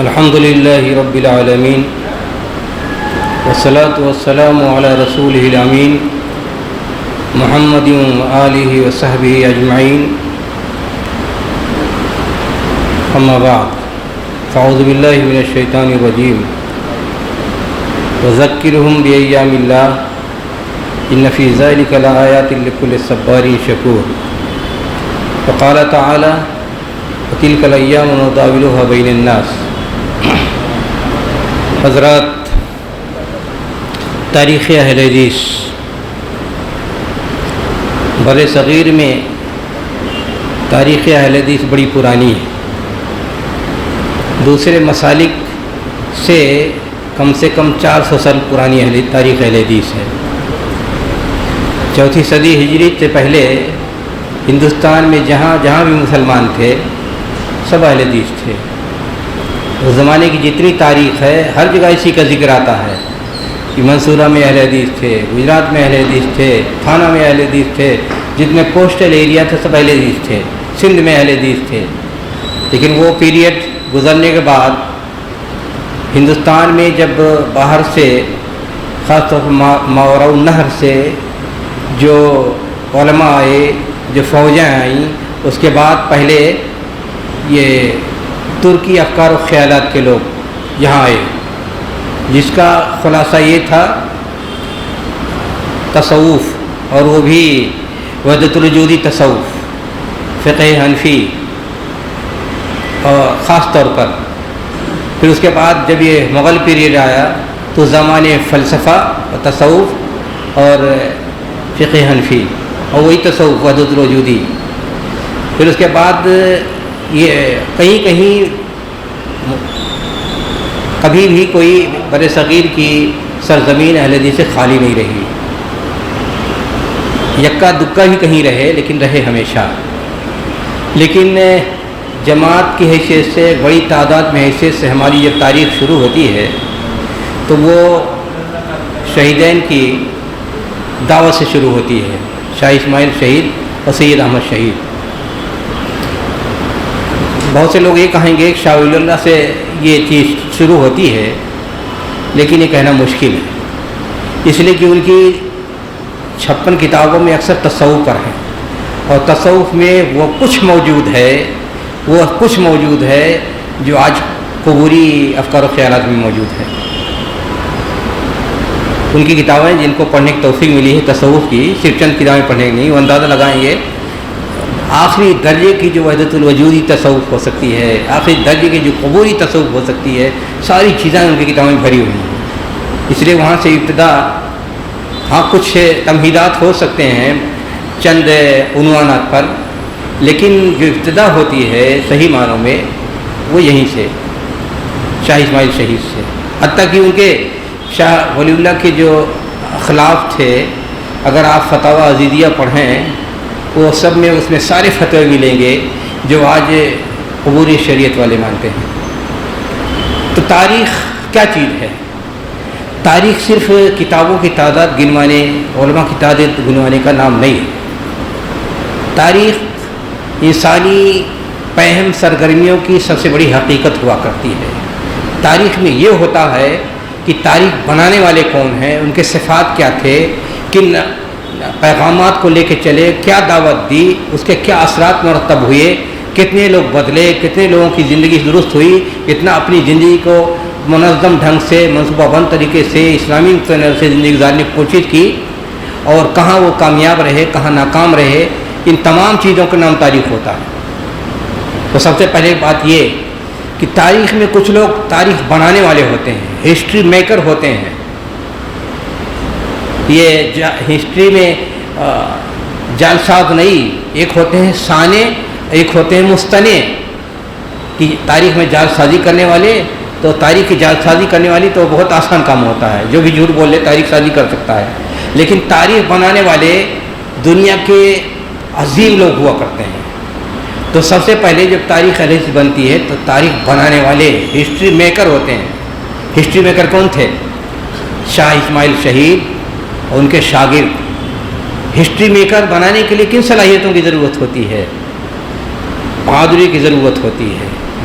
الحمد للہ رب العالمین والصلاة والسلام علی رسولہ الامین محمد وآلہ وصحبہ اجمعین اما بعد فاعوذ باللہ من الشیطان الرجیم وذکرہم بایام اللہ ان فی ذلک لآیات لکل صبار شکور وقال تعالی وتلک الایام نداولها بین الناس۔ حضرات، تاریخ اہل حدیث بر صغیر میں تاریخ اہل حدیث بڑی پرانی ہے۔ دوسرے مسالک سے کم 400 سال پرانی تاریخ اہل حدیث ہے۔ چوتھی صدی ہجری سے پہلے ہندوستان میں جہاں جہاں بھی مسلمان تھے سب اہل حدیث تھے۔ اس زمانے کی جتنی تاریخ ہے ہر جگہ اسی کا ذکر آتا ہے کہ منصورہ میں اہل حدیث تھے، گجرات میں اہل حدیث تھے، تھانہ میں اہل حدیث تھے، جتنے کوسٹل ایریا تھے سب اہل حدیث تھے، سندھ میں اہل حدیث تھے۔ لیکن وہ پیریڈ گزرنے کے بعد ہندوستان میں جب باہر سے خاص طور پر ماوراء النہر سے جو علماء آئے، جو فوجیں آئیں، اس کے بعد پہلے یہ ترکی افکار و خیالات کے لوگ یہاں آئے، جس کا خلاصہ یہ تھا تصوف، اور وہ بھی وحدت الوجودی تصوف، فقہ حنفی اور خاص طور پر۔ پھر اس کے بعد جب یہ مغل پیریڈ آیا تو زمانے فلسفہ اور تصوف اور فقہ حنفی اور وہی تصوف وحدت الوجودی۔ پھر اس کے بعد یہ کہیں کبھی بھی کوئی بر صغیر کی سرزمین اہل حدیث سے خالی نہیں رہی، یکا دکا بھی کہیں رہے لیکن رہے ہمیشہ۔ لیکن جماعت کی حیثیت سے، بڑی تعداد میں حیثیت سے ہماری جب تاریخ شروع ہوتی ہے تو وہ شہیدین کی دعوت سے شروع ہوتی ہے، شاہ اسماعیل شہید اور سید احمد شہید۔ بہت سے لوگ یہ کہیں گے کہ شاہ ولی اللہ سے یہ چیز شروع ہوتی ہے، لیکن یہ کہنا مشکل ہے، اس لیے کہ ان کی 56 کتابوں میں اکثر تصوف پر ہیں، اور تصوف میں وہ کچھ موجود ہے جو آج قبوری افکار و خیالات میں موجود ہے۔ ان کی کتابیں جن کو پڑھنے کی توفیق ملی ہے تصوف کی، صرف چند کتابیں پڑھنے کی نہیں، وہ اندازہ لگائیں گے آخری درجے کی جو وحدت الوجودی تصوف ہو سکتی ہے، آخری درجے کی جو قبوری تصوف ہو سکتی ہے، ساری چیزیں ان کی کتابیں بھری ہوئی ہیں۔ اس لیے وہاں سے ابتدا، ہاں کچھ تمہیدات ہو سکتے ہیں چند عنوانات پر، لیکن جو ابتدا ہوتی ہے صحیح معنوں میں وہ یہیں سے، شاہ اسماعیل شہید سے۔ حتیٰ کہ ان کے شاہ ولی اللہ کے جو خلاف تھے، اگر آپ فتاوی عزیزیہ پڑھیں وہ سب میں اس میں سارے فتوے ملیں گے جو آج قبوری شریعت والے مانتے ہیں۔ تو تاریخ کیا چیز ہے؟ تاریخ صرف کتابوں کی تعداد گنوانے، علماء کی تعداد گنوانے کا نام نہیں ہے۔ تاریخ انسانی پہم سرگرمیوں کی سب سے بڑی حقیقت ہوا کرتی ہے۔ تاریخ میں یہ ہوتا ہے کہ تاریخ بنانے والے کون ہیں، ان کے صفات کیا تھے، کن پیغامات کو لے کے چلے، کیا دعوت دی، اس کے کیا اثرات مرتب ہوئے، کتنے لوگ بدلے، کتنے لوگوں کی زندگی درست ہوئی، کتنا اپنی زندگی کو منظم ڈھنگ سے، منصوبہ بند طریقے سے، اسلامی طرح سے زندگی گزارنے کی کوشش کی، اور کہاں وہ کامیاب رہے، کہاں ناکام رہے، ان تمام چیزوں کا نام تاریخ ہوتا ہے۔ تو سب سے پہلے بات یہ کہ تاریخ میں کچھ لوگ تاریخ بنانے والے ہوتے ہیں، ہسٹری میکر ہوتے ہیں۔ یہ ہسٹری میں جعلساز نہیں، ایک ہوتے ہیں سانے، ایک ہوتے ہیں مستنے، کہ تاریخ میں جعلسازی کرنے والے۔ تو تاریخ کی جعلسازی کرنے والی تو بہت آسان کام ہوتا ہے، جو بھی جھوٹ بول لے تاریخ سازی کر سکتا ہے، لیکن تاریخ بنانے والے دنیا کے عظیم لوگ ہوا کرتے ہیں۔ تو سب سے پہلے جب تاریخ حدیث بنتی ہے تو تاریخ بنانے والے ہسٹری میکر ہوتے ہیں۔ ہسٹری میکر کون تھے؟ شاہ اسماعیل شہید اور ان کے شاگرد۔ ہسٹری میکر بنانے کے لیے کن صلاحیتوں کی ضرورت ہوتی ہے؟ بہادری کی ضرورت ہوتی ہے،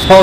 100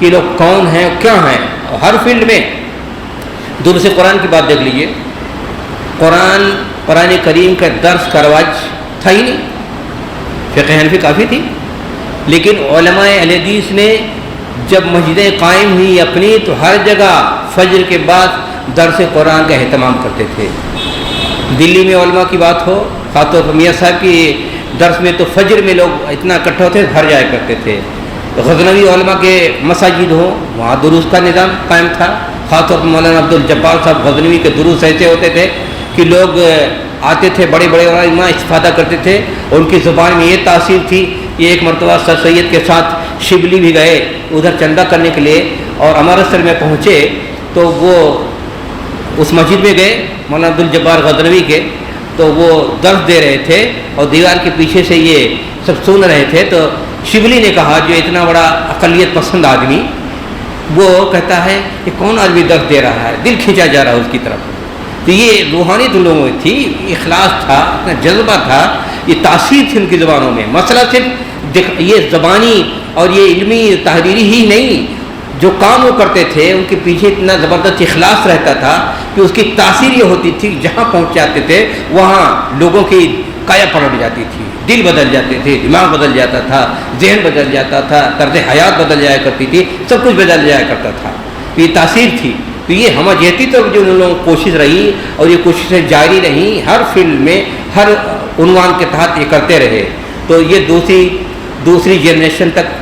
کہ لوگ کون ہیں کیا ہیں. ہر فیلڈ میں درس قرآن کی بات دیکھ لیجئے. قرآن کریم کا درس کا رواج تھا ہی نہیں. فقہ حنفی کافی تھی، لیکن علماء اہل حدیث نے جب مسجدیں قائم ہوئی اپنی تو ہر جگہ فجر کے بعد درس قرآن کا اہتمام کرتے تھے. دلی میں علماء کی بات ہو، خاص طور پر میاں صاحب کی درس میں تو فجر میں لوگ اتنا اکٹھا ہوتے گھر جایا کرتے تھے. غزنوی علماء کے مساجد ہوں وہاں دروس کا نظام قائم تھا. خاص طور پر مولانا عبدالجبار صاحب غزنوی کے دروس ایسے ہوتے تھے کہ لوگ آتے تھے، بڑے بڑے علماء استفادہ کرتے تھے. ان کی زبان میں یہ تاثیر تھی. یہ ایک مرتبہ سر سید کے ساتھ شبلی بھی گئے ادھر چندہ کرنے کے لیے، اور امرتسر میں پہنچے تو وہ اس مسجد میں گئے مولانا عبدالجبار غزنوی کے، تو وہ درس دے رہے تھے اور دیوار کے پیچھے سے یہ سب سن رہے تھے. تو شبلی نے کہا، جو اتنا بڑا اقلیت پسند آدمی، وہ کہتا ہے کہ کون آدمی درس دے رہا ہے، دل کھینچا جا رہا ہے اس کی طرف. تو یہ روحانیت ان لوگوں میں تھی، اخلاص تھا، اتنا جذبہ تھا، یہ تاثیر تھی ان کی زبانوں میں. مسئلہ صرف یہ زبانی اور یہ علمی تحریری ہی نہیں، جو کام وہ کرتے تھے ان کے پیچھے اتنا زبردست اخلاص رہتا تھا کہ اس کی تاثیر یہ ہوتی تھی جہاں پہنچ جاتے تھے وہاں لوگوں کی کایا پلٹ جاتی تھی، دل بدل جاتے تھے، دماغ بدل جاتا تھا، ذہن بدل جاتا تھا، طرز حیات بدل جایا کرتی تھی، سب کچھ بدل جایا کرتا تھا. یہ تاثیر تھی. تو یہ ہمجہتی تو جو ان لوگوں کی کوشش رہی اور یہ کوششیں جاری رہیں، ہر فیلڈ میں ہر عنوان کے تحت یہ کرتے رہے. تو یہ دوسری جنریشن تک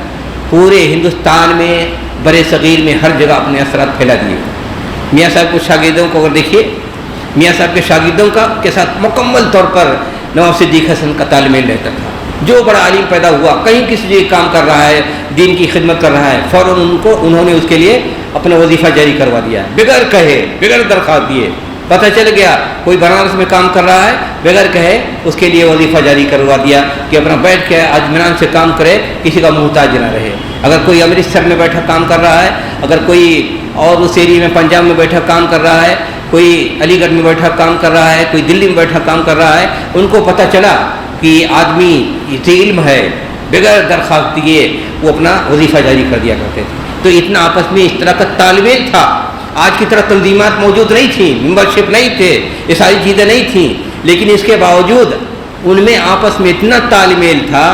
پورے ہندوستان میں برے صغیر میں ہر جگہ اپنے اثرات پھیلا دیے. میاں صاحب کو شاگردوں کو اگر دیکھیے، میاں صاحب کے شاگردوں کے ساتھ مکمل طور پر نواب صدیق حسن کا تال میل رہتا تھا. جو بڑا عالم پیدا ہوا، کہیں کسی جگہ کام کر رہا ہے، دین کی خدمت کر رہا ہے، فوراً انہوں نے اس کے لیے اپنا وظیفہ جاری کروا دیا، بغیر کہے، بغیر درخواست دیے. پتہ چل گیا کوئی بنارس میں کام کر رہا ہے، بغیر کہے اس کے لیے وظیفہ جاری کروا دیا کہ اپنا بیٹھ کے اطمینان سے کام کرے، کسی کا محتاج نہ رہے. اگر کوئی امرتسر میں بیٹھا کام کر رہا ہے، اگر کوئی اور اس ایریے میں پنجاب میں بیٹھا کام کر رہا ہے، کوئی علی گڑھ میں بیٹھا کام کر رہا ہے، کوئی دلی میں بیٹھا کام کر رہا ہے، ان کو پتہ چلا کہ آدمی یہ علم ہے، بغیر درخواست دیے وہ اپنا وظیفہ جاری کر دیا کرتے تھے. تو اتنا آپس میں اس طرح کا تال میل تھا. آج کی طرح تنظیمات موجود نہیں تھیں، ممبرشپ نہیں تھے، یہ ساری چیزیں نہیں تھیں، لیکن اس کے باوجود ان میں آپس میں اتنا تال میل تھا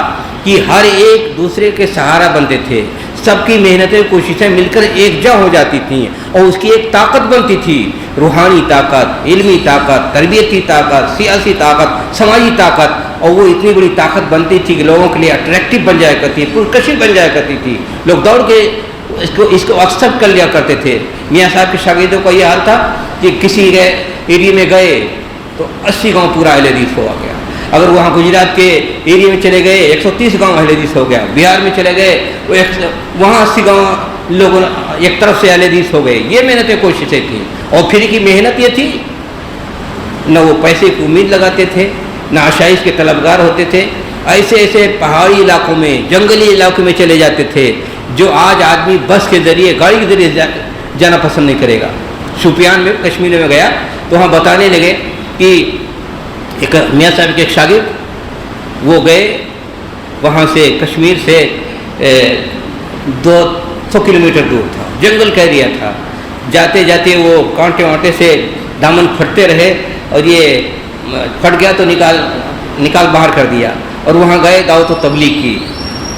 کہ ہر ایک دوسرے کے سہارا بنتے تھے. سب کی محنتیں کوششیں مل کر ایک جا ہو جاتی تھیں اور اس کی ایک طاقت بنتی تھی، روحانی طاقت، علمی طاقت، تربیتی طاقت، سیاسی طاقت، سماجی طاقت. اور وہ اتنی بڑی طاقت بنتی تھی کہ لوگوں کے لیے اٹریکٹیو بن جایا کرتی تھی، پرکشش بن جایا کرتی تھی. لوگ دوڑ کے اس کو ایکسیپٹ کر لیا کرتے تھے. میاں صاحب کے شاگردوں کا یہ حال تھا کہ کسی ایریے میں گئے تو 80 گاؤں پورا اہل حدیث ہو گیا. اگر وہاں گجرات کے ایریے میں چلے گئے 130 گاؤں اہل حدیث ہو گیا. بہار میں چلے گئے وہاں 80 گاؤں لوگوں ایک طرف سے اہل حدیث ہو گئے. یہ محنتیں کوششیں تھیں. اور پھر کی محنت یہ تھی، نہ وہ پیسے کی امید لگاتے تھے، نہ آشائش کے طلبگار ہوتے تھے. ایسے پہاڑی علاقوں میں، جنگلی علاقوں میں چلے جاتے تھے جو آج آدمی بس کے ذریعے، گاڑی کے ذریعے جانا پسند نہیں کرے گا. شوپیان میں، کشمیر میں گیا تو وہاں بتانے لگے کہ ایک میاں صاحب کے ایک شاگرد وہ گئے وہاں سے، کشمیر سے 200 کلومیٹر دور تھا، جنگل کا ایریا تھا. جاتے جاتے وہ کانٹے وانٹے سے دامن پھٹتے رہے اور یہ پھٹ گیا تو نکال باہر کر دیا. اور وہاں گئے، دعوت و تبلیغ کی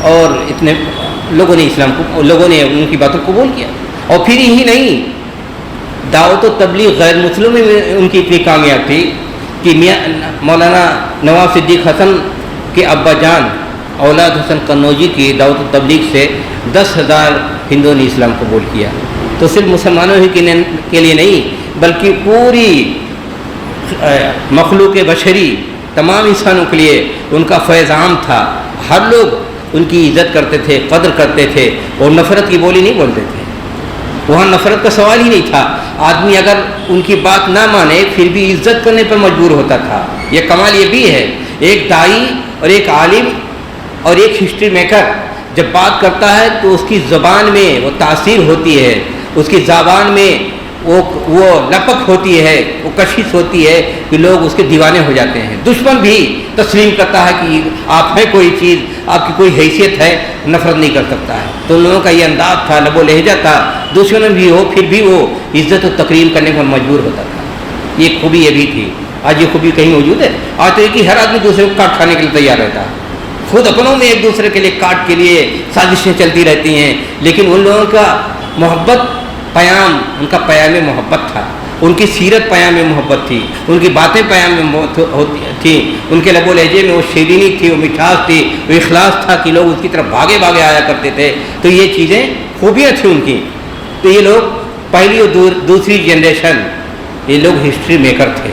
اور اتنے لوگوں نے ان کی باتوں کو قبول کیا. اور پھر یہی نہیں، دعوت و تبلیغ غیر مسلم میں ان کی اتنی کامیاب تھی کہ مولانا نواب صدیق حسن کے ابا جان اولاد حسن قنوجی کی دعوت و تبلیغ سے 10,000 ہندوؤں نے اسلام قبول کیا. تو صرف مسلمانوں ہی کے لیے نہیں بلکہ پوری مخلوق بشری، تمام انسانوں کے لیے ان کا فیض عام تھا. ہر لوگ ان کی عزت کرتے تھے، قدر کرتے تھے اور نفرت کی بولی نہیں بولتے تھے. وہاں نفرت کا سوال ہی نہیں تھا. آدمی اگر ان کی بات نہ مانے پھر بھی عزت کرنے پر مجبور ہوتا تھا. یہ کمال یہ بھی ہے، ایک داعی اور ایک عالم اور ایک ہسٹری میکر جب بات کرتا ہے تو اس کی زبان میں وہ تاثیر ہوتی ہے، اس کی زبان میں وہ لپک ہوتی ہے, وہ کشش ہوتی ہے کہ لوگ اس کے دیوانے ہو جاتے ہیں. دشمن بھی تسلیم کرتا ہے کہ آپ ہیں کوئی چیز, آپ کی کوئی حیثیت ہے, نفرت نہیں کر سکتا ہے. تو ان لوگوں کا یہ انداز تھا, لب و لہجہ تھا. دشمن بھی ہو پھر بھی وہ عزت و تکریم کرنے پر مجبور ہوتا تھا. یہ خوبی یہ بھی تھی. آج یہ خوبی کہیں موجود ہے؟ آج تو کہ ہر آدمی دوسرے کو کاٹ کھانے کے لیے تیار رہتا ہے. خود اپنوں میں ایک دوسرے کے لیے کاٹ کے لیے سازشیں چلتی رہتی ہیں. لیکن ان لوگوں کا محبت پیام, ان کا پیام محبت تھا. ان کی سیرت پیام محبت تھی, ان کی باتیں پیام میں تھیں, ان کے لب و لہجے میں وہ شیرینی تھی, وہ مٹھاس تھی, وہ اخلاص تھا کہ لوگ اس کی طرف بھاگے بھاگے آیا کرتے تھے. تو یہ چیزیں خوبیاں تھیں ان کی. تو یہ لوگ پہلی اور دوسری جنریشن, یہ لوگ ہسٹری میکر تھے.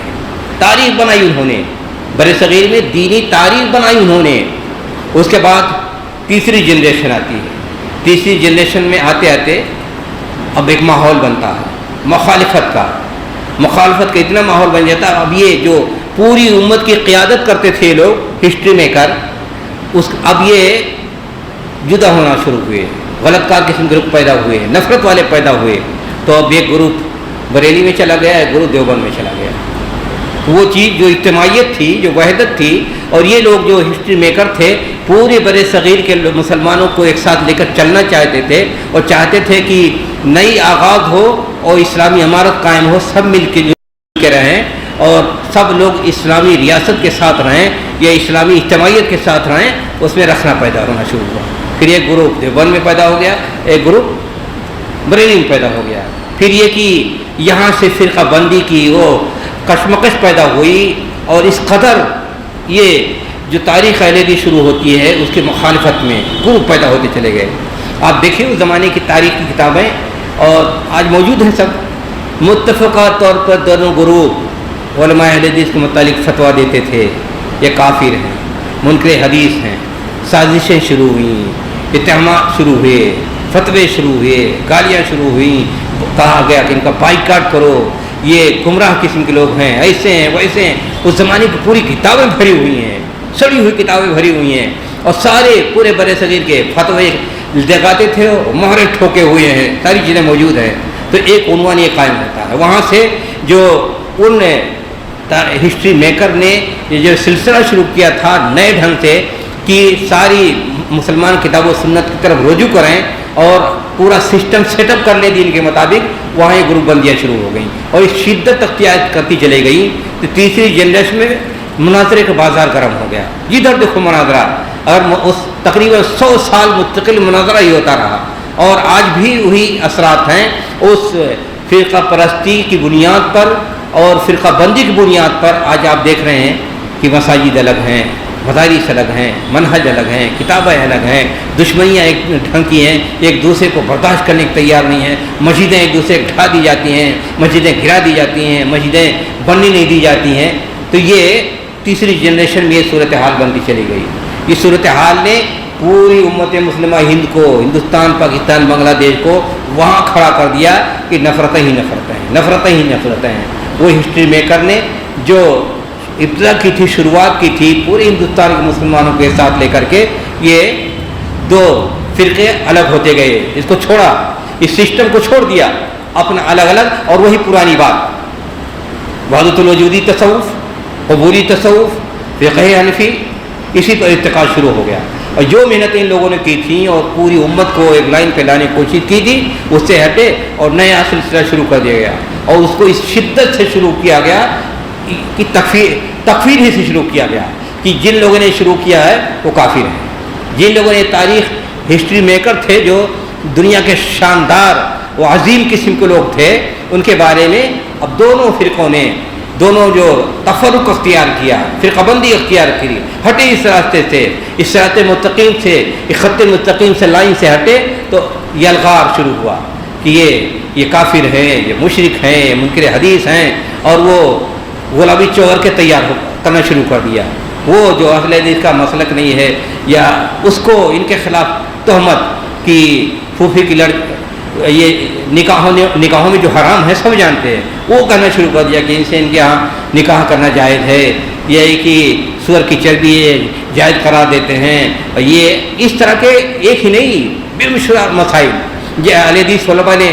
تاریخ بنائی انہوں نے, بر صغیر میں دینی تاریخ بنائی انہوں نے. اس کے بعد تیسری جنریشن آتی ہے. تیسری جنریشن میں آتے آتے اب ایک ماحول بنتا ہے مخالفت کا. مخالفت کا اتنا ماحول بن جاتا ہے. اب یہ جو پوری امت کی قیادت کرتے تھے لوگ ہسٹری میکر, اب یہ جدا ہونا شروع ہوئے, غلط کار قسم کے گروپ پیدا ہوئے, نفرت والے پیدا ہوئے. تو اب ایک گروپ بریلی میں چلا گیا, ایک گروپ دیوبند میں چلا گیا. وہ چیز جو اجتماعیت تھی, جو وحدت تھی, اور یہ لوگ جو ہسٹری میکر تھے پورے بر صغیر کے مسلمانوں کو ایک ساتھ لے کر چلنا چاہتے تھے, اور چاہتے تھے کہ نئی آغاز ہو اور اسلامی امارت قائم ہو, سب مل کے رہیں اور سب لوگ اسلامی ریاست کے ساتھ رہیں یا اسلامی اجتماعیت کے ساتھ رہیں. اس میں رکھنا پیدا ہونا شروع ہوا. پھر ایک گروپ دیوبند میں پیدا ہو گیا, ایک گروپ بریلی میں پیدا ہو گیا. پھر یہ کہ یہاں سے فرقہ بندی کی وہ کشمکش پیدا ہوئی, اور اس قدر یہ جو تاریخ اہل حدیث شروع ہوتی ہے اس کی مخالفت میں گروپ پیدا ہوتے چلے گئے. آپ دیکھیں اس زمانے کی تاریخ کی کتابیں اور آج موجود ہیں, سب متفقہ طور پر دونوں گروپ علماء اہل حدیث کے متعلق فتویٰ دیتے تھے یہ کافر ہیں, منکر حدیث ہیں. سازشیں شروع ہوئیں, اتہامات شروع ہوئے, فتوے شروع ہوئے, گالیاں شروع ہوئیں. کہا گیا کہ ان کا بائیکاٹ کرو, یہ گمراہ قسم کے لوگ ہیں, ایسے ہیں ویسے ہیں. اس زمانے کی پوری کتابیں بھری ہوئی ہیں, سڑی ہوئی کتابیں بھری ہوئی ہیں, اور سارے پورے بر صغیر کے فتوے لگاتے تھے, مہرے ٹھوکے ہوئے ہیں, ساری چیزیں موجود ہیں. تو ایک عنوان یہ قائم ہوتا ہے. وہاں سے جو ان ہسٹری میکر نے یہ جو سلسلہ شروع کیا تھا نئے ڈھنگ سے کہ ساری مسلمان کتاب و سنت کی طرف رجوع کریں اور پورا سسٹم سیٹ اپ کر لیں دین کے مطابق, وہاں یہ گروپ بندیاں شروع ہو گئیں اور اس شدت اختیار کرتی چلی گئی. تو تیسری جنریشن میں مناظرے کا بازار گرم ہو گیا. جدھر دیکھو مناظرہ, اور اس تقریباً 100 سال مستقل مناظرہ ہی ہوتا رہا, اور آج بھی وہی اثرات ہیں اس فرقہ پرستی کی بنیاد پر اور فرقہ بندی کی بنیاد پر. آج آپ دیکھ رہے ہیں کہ مساجد الگ ہیں, مدارس الگ ہیں, منہج الگ ہیں, کتابیں الگ ہیں, دشمنیاں ایک ڈھنگ کی ہیں, ایک دوسرے کو برداشت کرنے کی تیار نہیں ہیں. مسجدیں ایک دوسرے کو ڈھا دی جاتی ہیں, مسجدیں گرا دی جاتی ہیں, مسجدیں بننے نہیں دی جاتی ہیں. تو یہ تیسری جنریشن میں یہ صورتحال بنتی چلی گئی. اس صورتحال نے پوری امت مسلمہ ہند کو, ہندوستان, پاکستان, بنگلہ دیش کو وہاں کھڑا کر دیا کہ نفرتیں ہی نفرتیں ہیں, نفرتیں ہی نفرتیں ہیں. وہ ہسٹری میکر نے جو ابتدا کی تھی, شروعات کی تھی پورے ہندوستان کے مسلمانوں کے ساتھ لے کر کے, یہ دو فرقے الگ ہوتے گئے. اس کو چھوڑا, اس سسٹم کو چھوڑ دیا اپنا الگ الگ, اور وہی پرانی بات وحدت الوجودی تصوف, قبولی تصوف, فقہ حنفی, اسی پر ارتقا شروع ہو گیا. اور جو محنتیں ان لوگوں نے کی تھیں اور پوری امت کو ایک لائن پہ لانے کی کوشش کی تھی, اس سے ہٹے اور نیا سلسلہ شروع کر دیا گیا. اور اس کو اس شدت سے شروع کیا گیا کہ تکفیر ہی سے شروع کیا گیا کہ جن لوگوں نے شروع کیا ہے وہ کافر ہیں. جن لوگوں نے تاریخ ہسٹری میکر تھے, جو دنیا کے شاندار و عظیم قسم کے لوگ تھے, ان کے بارے میں اب دونوں فرقوں نے, دونوں جو تفرق اختیار کیا, فرقہ بندی اختیار کی, ہٹے اس راستے سے, اس صراط مستقیم سے, اس خط مستقیم سے, لائن سے ہٹے, تو یہ الغار شروع ہوا کہ یہ کافر ہیں, یہ مشرک ہیں, یہ منکر حدیث ہیں. اور وہ غلامی چور کے تیار کرنا شروع کر دیا. وہ جو اہل حدیث کا مسلک نہیں ہے, یا اس کو ان کے خلاف تہمت کہ پھوپھی کی یہ نکاحوں میں جو حرام ہے سب جانتے ہیں, وہ کہنا شروع کر دیا کہ ان سے ان کے ہاں نکاح کرنا جائز ہے, یہ کہ سور کی چربی جائز قرار دیتے ہیں. یہ اس طرح کے ایک ہی نہیں بے مشمار مسائل جو اہل حدیث علماء نے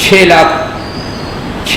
6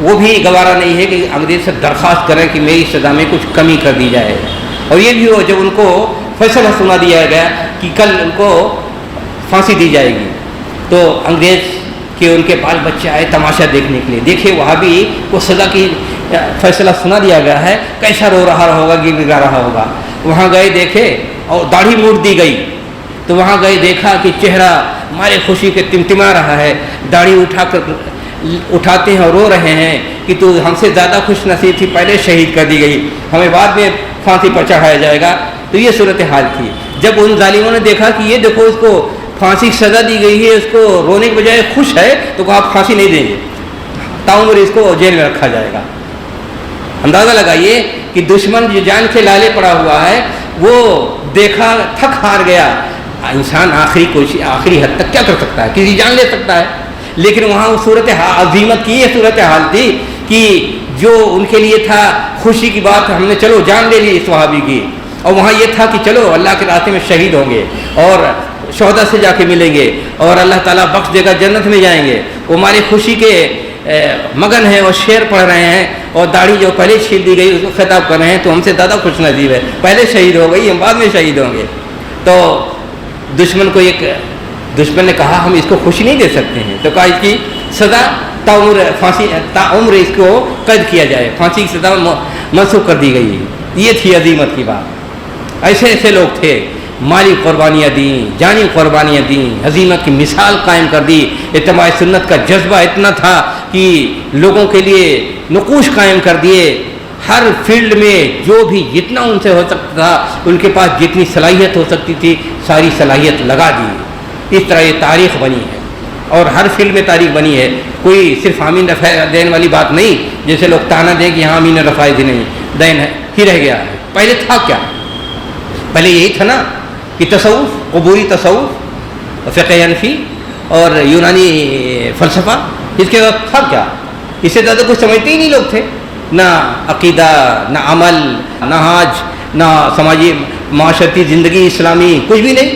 وہ بھی گوارا نہیں ہے کہ انگریز سے درخواست کریں کہ میری سزا میں کچھ کمی کر دی جائے. اور یہ بھی ہو جب ان کو فیصلہ سنا دیا گیا کہ کل ان کو پھانسی دی جائے گی تو انگریز کے ان کے بال بچے آئے تماشا دیکھنے کے لیے. دیکھے وہاں بھی وہ سزا کی فیصلہ سنا دیا گیا ہے, کیسا رو رہا ہوگا, گر گا رہا ہوگا. وہاں گئے دیکھے اور داڑھی موڑ دی گئی تو وہاں گئے دیکھا کہ چہرہ ہمارے خوشی کے تمتما رہا ہے, داڑھی اٹھاتے ہیں اور رو رہے ہیں کہ تو ہم سے زیادہ خوش نصیب تھی, پہلے شہید کر دی گئی, ہمیں بعد میں پھانسی پر چڑھایا جائے گا. تو یہ صورتحال تھی. جب ان ظالموں نے دیکھا کہ یہ دیکھو اس کو پھانسی کی سزا دی گئی ہے, اس کو رونے کے بجائے خوش ہے, تو کہا آپ پھانسی نہیں دیں گے, تعمر اس کو جیل میں رکھا جائے گا. اندازہ لگائیے کہ دشمن جو جان کے لالے پڑا ہوا ہے وہ دیکھا تھک ہار گیا. انسان آخری حد تک کیا کر سکتا ہے, کسی جان لے سکتا ہے, لیکن وہاں وہ صورت عظیمت کی یہ صورت حال تھی کہ جو ان کے لیے تھا خوشی کی بات, ہم نے چلو جان لے لی صحابی کی, اور وہاں یہ تھا کہ چلو اللہ کے راستے میں شہید ہوں گے اور شہداء سے جا کے ملیں گے اور اللہ تعالیٰ بخش دے گا, جنت میں جائیں گے. وہ ہماری خوشی کے مگن ہیں اور شعر پڑھ رہے ہیں, اور داڑھی جو پہلے چھیل دی گئی اس کو خطاب کر رہے ہیں, تو ہم سے زیادہ خوش نصیب ہے, پہلے شہید ہو گئی, ہم بعد میں شہید ہوں گے. تو دشمن نے کہا ہم اس کو خوشی نہیں دے سکتے ہیں, تو کہا اس کی سزا تعمر اس کو قید کیا جائے, پھانسی کی سزا منسوخ کر دی گئی. یہ تھی عظیمت کی بات. ایسے ایسے لوگ تھے, مالی قربانیاں دیں, جانی قربانیاں دیں, عظیمت کی مثال قائم کر دی. اتباع سنت کا جذبہ اتنا تھا کہ لوگوں کے لیے نقوش قائم کر دیے. ہر فیلڈ میں جو بھی جتنا ان سے ہو سکتا تھا, ان کے پاس جتنی صلاحیت ہو سکتی تھی ساری صلاحیت لگا دی. اس طرح یہ تاریخ بنی ہے اور ہر فیلڈ میں تاریخ بنی ہے. کوئی صرف حامین رفع دین والی بات نہیں, جیسے لوگ تانا دیں کہ یہاں حامین رفع دین ہی رہ گیا ہے. پہلے تھا کیا؟ پہلے یہی تھا نا کہ تصوف, قبوری تصوف, فقہ حنفی اور یونانی فلسفہ. اس کے بعد تھا کیا؟ اس سے زیادہ کچھ سمجھتے ہی نہیں لوگ تھے. نہ عقیدہ, نہ عمل, نہ حج, نہ سماجی معاشرتی زندگی اسلامی, کچھ بھی نہیں.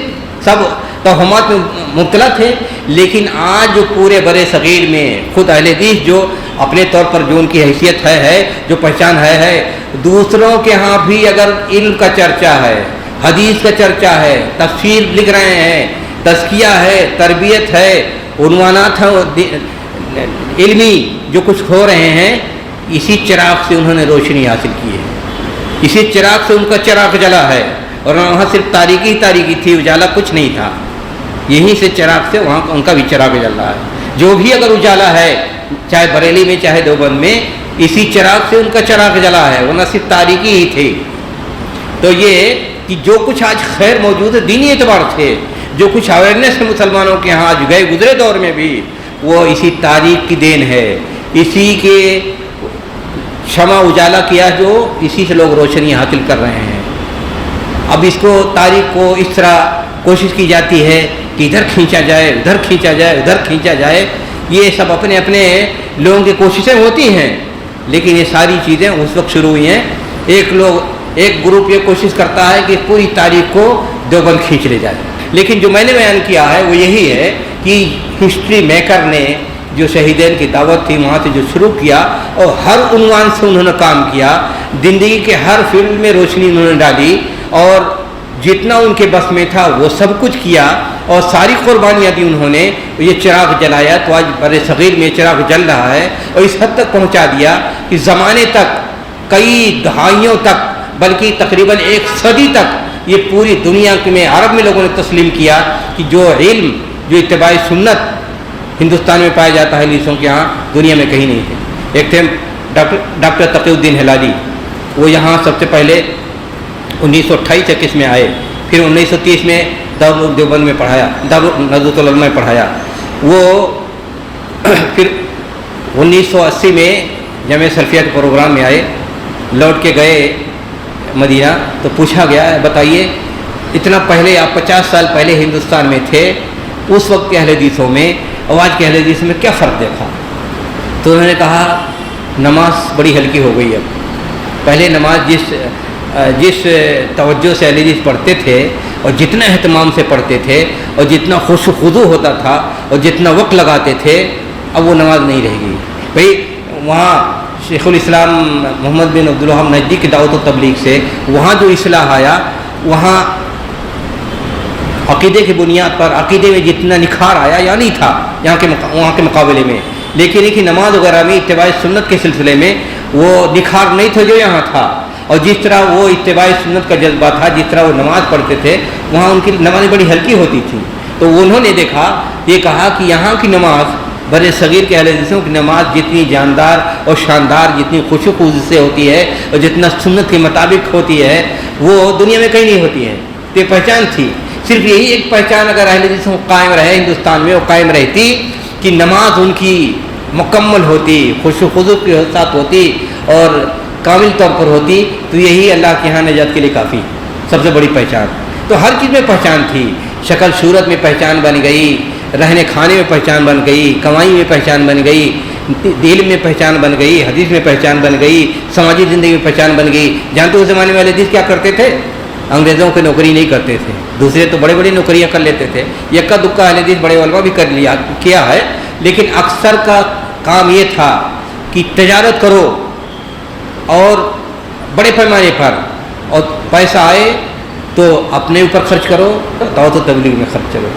سب توہمات میں مبتلا تھے. لیکن آج جو پورے برے صغیر میں خود اہل حدیث جو اپنے طور پر جو ان کی حیثیت ہے جو پہچان ہے, دوسروں کے ہاں بھی اگر علم کا چرچا ہے, حدیث کا چرچا ہے, تفسیر لکھ رہے ہیں, تزکیہ ہے, تربیت ہے, عنوانات ہیں علمی جو کچھ ہو رہے ہیں, اسی چراغ سے انہوں نے روشنی حاصل کی ہے. اسی چراغ سے ان کا چراغ جلا ہے. اور وہاں صرف تاریکی تھی, اجالا کچھ نہیں تھا. یہیں سے چراغ سے وہاں ان کا بھی چراغ جل رہا ہے. جو بھی اگر اجالا ہے, چاہے بریلی میں چاہے دیوبند میں, اسی چراغ سے ان کا چراغ جلا ہے, ورنہ صرف تاریکی ہی تھی. تو یہ کہ جو کچھ آج خیر موجود ہے دینی اعتبار سے, جو کچھ اویئرنیس ہے مسلمانوں کے ہاں آج گئے گزرے دور میں بھی, وہ اسی تاریخ کی دین ہے. اسی کے شمع اجالا کیا جو اسی سے لوگ روشنی حاصل کر رہے ہیں. اب اس کو تاریخ کو اس طرح کوشش کی جاتی ہے کہ ادھر کھینچا جائے, ادھر کھینچا جائے, ادھر کھینچا جائے. یہ سب اپنے اپنے لوگوں کی کوششیں ہوتی ہیں, لیکن یہ ساری چیزیں اس وقت شروع ہوئی ہیں. ایک گروپ یہ کوشش کرتا ہے کہ پوری تاریخ کو دیوبند کھینچ لے جائے. لیکن جو میں نے بیان کیا ہے وہ یہی ہے کہ ہسٹری میکر نے جو شہیدین کی دعوت تھی وہاں سے جو شروع کیا, اور ہر عنوان سے انہوں نے کام کیا, زندگی کے ہر فیلڈ میں روشنی انہوں نے ڈالی, اور جتنا ان کے بس میں تھا وہ سب کچھ کیا, اور ساری قربانیاں دی انہوں نے. یہ چراغ جلایا تو آج برے صغیر میں چراغ جل رہا ہے, اور اس حد تک پہنچا دیا کہ زمانے تک, کئی دہائیوں تک, بلکہ تقریباً 1 صدی تک یہ پوری دنیا میں عرب میں لوگوں نے تسلیم کیا کہ جو علم, جو اتباع سنت ہندوستان میں پایا جاتا ہے حدیثوں کے ہاں, دنیا میں کہیں نہیں ہے. ایک تھے ڈاکٹر تقی الدین ہلالی, وہ یہاں سب سے پہلے 1928-21 میں آئے, پھر 1930 میں دارالعلوم دیوبند میں پڑھایا, دارالندۃ العلماء میں پڑھایا. وہ پھر 1980 میں جامعہ سلفیہ کے پروگرام میں آئے, لوٹ کے گئے مدینہ, تو پوچھا گیا بتائیے اتنا پہلے آپ 50 سال پہلے ہندوستان میں تھے, اس وقت کے اہل حدیثوں میں اور آج کے اہل حدیث میں کیا فرق دیکھا؟ تو انہوں نے کہا نماز بڑی ہلکی ہو گئی. اب پہلے نماز جس توجہ سے اہل حدیث پڑھتے تھے اور جتنا اہتمام سے پڑھتے تھے اور جتنا خوش و خضوع ہوتا تھا اور جتنا وقت لگاتے تھے, اب وہ نماز نہیں رہ گئی. بھئی وہاں شیخ الاسلام محمد بن عبدالوہاب نجدی کی دعوت و تبلیغ سے وہاں جو اصلاح آیا، وہاں عقیدے کی بنیاد پر عقیدے میں جتنا نکھار آیا یا نہیں تھا وہاں کے مقابلے میں، لیکن ایک نماز وغیرہ میں اتباع سنت کے سلسلے میں وہ نکھار نہیں تھا جو یہاں تھا، اور جس طرح وہ اتباع سنت کا جذبہ تھا، جس طرح وہ نماز پڑھتے تھے وہاں ان کی نمازیں بڑی ہلکی ہوتی تھیں، تو انہوں نے دیکھا، یہ کہا کہ یہاں کی نماز بر صغیر کے اہل حدیثوں کی نماز جتنی جاندار اور شاندار، جتنی خوشو خوشی سے ہوتی ہے اور جتنا سنت کے مطابق ہوتی ہے وہ دنیا میں کہیں نہیں ہوتی ہے۔ تو یہ پہچان تھی، صرف یہی ایک پہچان اگر اہل حدیثوں کو قائم رہے ہندوستان میں، وہ قائم رہتی کہ نماز ان کی مکمل ہوتی، خشوع خضوع کے ساتھ ہوتی اور کامل طور پر ہوتی، تو یہی اللہ کے یہاں نجات کے لیے کافی سب سے بڑی پہچان۔ تو ہر چیز میں پہچان تھی، شکل صورت میں پہچان بن گئی، رہنے کھانے میں پہچان بن گئی، کمائی میں پہچان بن گئی، دل میں پہچان بن گئی، حدیث میں پہچان بن گئی، سماجی زندگی میں پہچان بن گئی۔ جانتے اس زمانے والے حدیث کیا کرتے تھے؟ انگریزوں کی نوکری نہیں کرتے تھے، دوسرے تو بڑے بڑی نوکریاں کر لیتے تھے، یکا دکا اہل حدیث بڑے علماء بھی کیا ہے، لیکن اکثر کا کام یہ تھا کہ تجارت کرو اور بڑے پیمانے پر، اور پیسہ آئے تو اپنے اوپر خرچ کرو، دعوت و تبلیغ میں خرچ کرو۔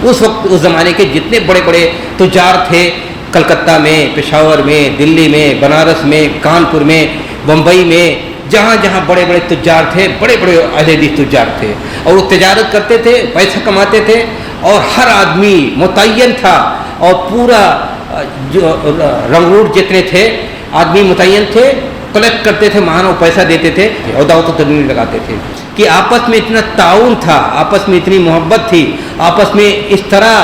اس وقت اس زمانے کے جتنے بڑے بڑے تجار تھے، کلکتہ میں، پشاور میں، دلی میں، بنارس میں، کانپور میں، بمبئی میں، جہاں جہاں بڑے بڑے تجار تھے، بڑے بڑے اہل حدیث تجار تھے، اور وہ تجارت کرتے تھے، پیسہ کماتے تھے، اور ہر آدمی متعین تھا، اور پورا جو رنگ روٹ جتنے تھے آدمی متعین تھے، کلیکٹ کرتے تھے، ماہانہ پیسہ دیتے تھے اور دعوت و تبلیغ لگاتے تھے، کہ آپس میں اتنا تعاون تھا، آپس میں اتنی محبت تھی، آپس میں اس طرح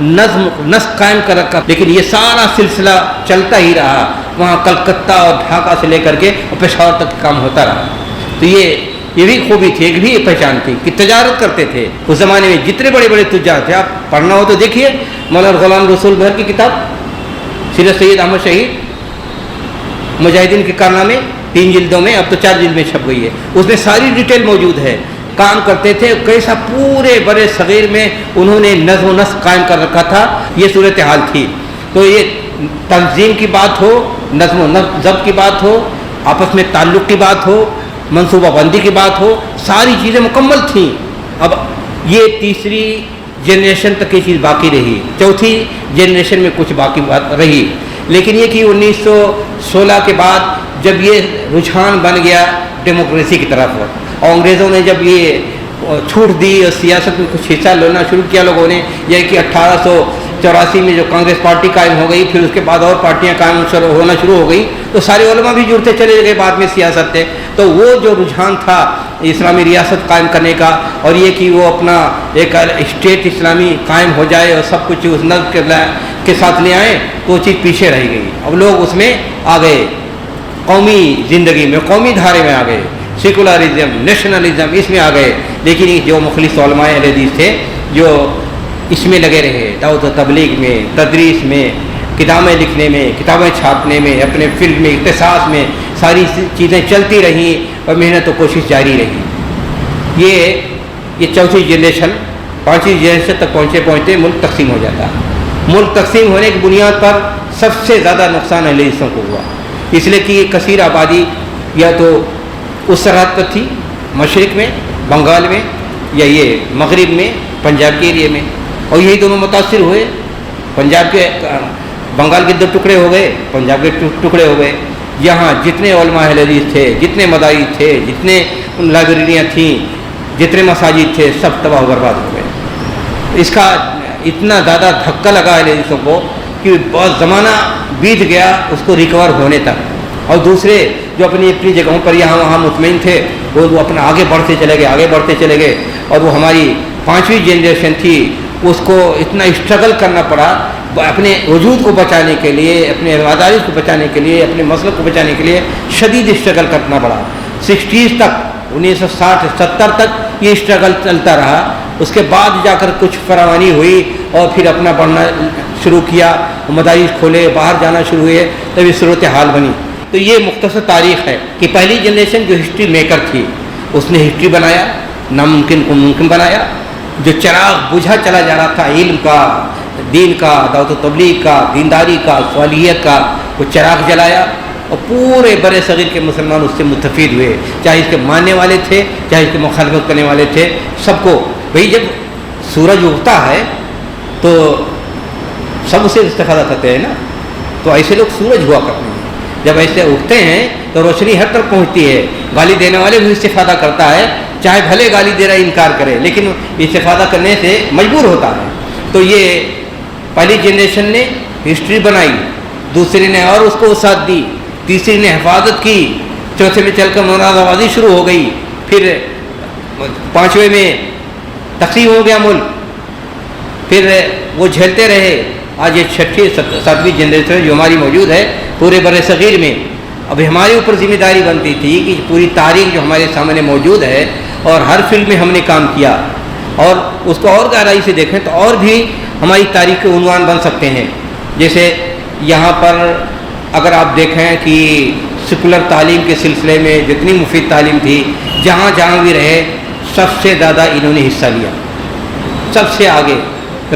نسق قائم کر رکھا، لیکن یہ سارا سلسلہ چلتا ہی رہا، وہاں کلکتہ اور ڈھاکہ سے لے کر کے اور پشاور تک کام ہوتا رہا۔ تو یہ بھی خوبی تھی، ایک بھی پہچان تھی کہ تجارت کرتے تھے اس زمانے میں، جتنے بڑے بڑے تجار تھے، آپ پڑھنا ہو تو دیکھیے مولانا غلام رسول بہر کی کتاب سیرت سید احمد شہید مجاہدین کے کارنامے، 3 جلدوں میں، اب تو 4 جلد میں چھپ گئی ہے، اس میں ساری ڈیٹیل موجود ہے، کام کرتے تھے کیسا پورے بڑے صغیر میں انہوں نے نظم و نسق قائم کر رکھا تھا، یہ صورتحال تھی۔ تو یہ تنظیم کی بات ہو، نظم و ضبط کی بات ہو، آپس میں تعلق کی بات ہو، منصوبہ بندی کی بات ہو، ساری چیزیں مکمل تھیں۔ اب یہ تیسری جنریشن تک یہ چیز باقی رہی، چوتھی جنریشن میں کچھ باقی بات رہی، لیکن یہ کہ 1916 کے بعد جب یہ رجحان بن گیا ڈیموکریسی کی طرف، اور انگریزوں نے جب یہ چھوٹ دی اور سیاست میں کچھ حصہ لینا شروع کیا لوگوں نے، یہ کہ 1884 میں جو کانگریس پارٹی قائم ہو گئی، پھر اس کے بعد اور پارٹیاں قائم ہونا شروع ہو گئی، تو سارے علماء بھی جڑتے چلے گئے بعد میں سیاست سے، تو وہ جو رجحان تھا اسلامی ریاست قائم کرنے کا، اور یہ کہ وہ اپنا ایک اسٹیٹ اسلامی قائم ہو جائے اور سب کچھ اس نظم کے ساتھ لے آئیں، تو وہ چیز پیچھے رہ گئی۔ اب لوگ اس میں آ گئے، قومی زندگی میں، قومی دھارے میں آ گئے، سیکولرزم، نیشنلزم اس میں آ گئے، لیکن جو مخلص علماء اہل حدیث تھے جو اس میں لگے رہے، دعوت و تبلیغ میں، تدریس میں، کتابیں لکھنے میں، کتابیں چھاپنے میں، اپنے فیلڈ میں، اختصاص میں، ساری چیزیں چلتی رہیں اور محنت و کوشش جاری رہی۔ یہ چوتھی جنریشن، 5ویں جنریشن تک پہنچتے ملک تقسیم ہو جاتا۔ ملک تقسیم ہونے کی بنیاد پر سب سے زیادہ نقصان اہل حدیثوں کو ہوا، اس لیے کہ کثیر آبادی یا تو اس سرحد پر تھی، مشرق میں، بنگال میں، یا یہ مغرب میں، پنجاب کے ایریے میں، اور یہی دونوں متاثر ہوئے، پنجاب کے بنگال کے 2 ٹکڑے ہو گئے، پنجاب کے ٹکڑے ہو گئے۔ یہاں جتنے علماء اہل حدیث تھے، جتنے مدارس تھے، جتنے لائبریریاں تھیں، جتنے مساجد تھے، سب تباہ و برباد ہو گئے۔ اس کا اتنا زیادہ دھکا لگا اہل حدیثوں کو کہ بہت زمانہ بیت گیا اس کو ریکور ہونے تک، اور دوسرے جو اپنی جگہوں پر یہاں وہاں مطمئن تھے وہ اپنا آگے بڑھتے چلے گئے، اور وہ ہماری 5ویں جنریشن تھی، اس کو اتنا اسٹرگل کرنا پڑا اپنے وجود کو بچانے کے لیے، اپنے مدارس کو بچانے کے لیے، اپنے مسلک کو بچانے کے لیے شدید اسٹرگل کرنا پڑا۔ 60s تک، 1960-70 تک یہ اسٹرگل چلتا رہا، اس کے بعد جا کر کچھ فراوانی ہوئی اور پھر اپنا بڑھنا شروع کیا، مدارس کھولے، باہر جانا شروع ہوئے، تب یہ صورتحال بنی۔ تو یہ مختصر تاریخ ہے کہ پہلی جنریشن جو ہسٹری میکر تھی اس نے ہسٹری بنایا، ناممکن کو ممکن بنایا، جو چراغ بجھا چلا جا رہا تھا علم کا، دین کا، دعوت و تبلیغ کا، دینداری کا، صالحیت کا، وہ چراغ جلایا اور پورے برے صغیر کے مسلمان اس سے متفید ہوئے، چاہے اس کے ماننے والے تھے چاہے اس کے مخالفت کرنے والے تھے، سب کو بھئی جب سورج اگتا ہے تو سب اسے استفادہ کرتے ہیں نا، تو ایسے لوگ سورج ہوا کرتے ہیں، جب ایسے اگتے ہیں تو روشنی ہر طرف پہنچتی ہے، گالی دینے والے بھی استفادہ کرتا ہے، چاہے بھلے گالی دے رہا انکار کرے لیکن استفادہ کرنے سے مجبور ہوتا ہے۔ تو یہ پہلی جنریشن نے ہسٹری بنائی، دوسری نے اور اس کو ساتھ دی، تیسری نے حفاظت کی، چوتھے میں چل کر مناظر آبادی شروع ہو گئی، پھر پانچویں میں تقسیم ہو گیا ملک، پھر وہ جھیلتے رہے۔ آج یہ چھٹی ساتویں جنریشن جو ہماری موجود ہے پورے بر صغیر میں، اب ہمارے اوپر ذمہ داری بنتی تھی کہ پوری تاریخ جو ہمارے سامنے موجود ہے اور ہر فیلڈ میں ہم نے کام کیا اور اس کو اور گہرائی سے دیکھیں تو اور بھی ہماری تاریخ کے عنوان بن سکتے ہیں۔ جیسے یہاں پر اگر آپ دیکھیں کہ سیکولر تعلیم کے سلسلے میں جتنی مفید تعلیم تھی، جہاں جہاں بھی رہے سب سے زیادہ انہوں نے حصہ لیا، سب سے آگے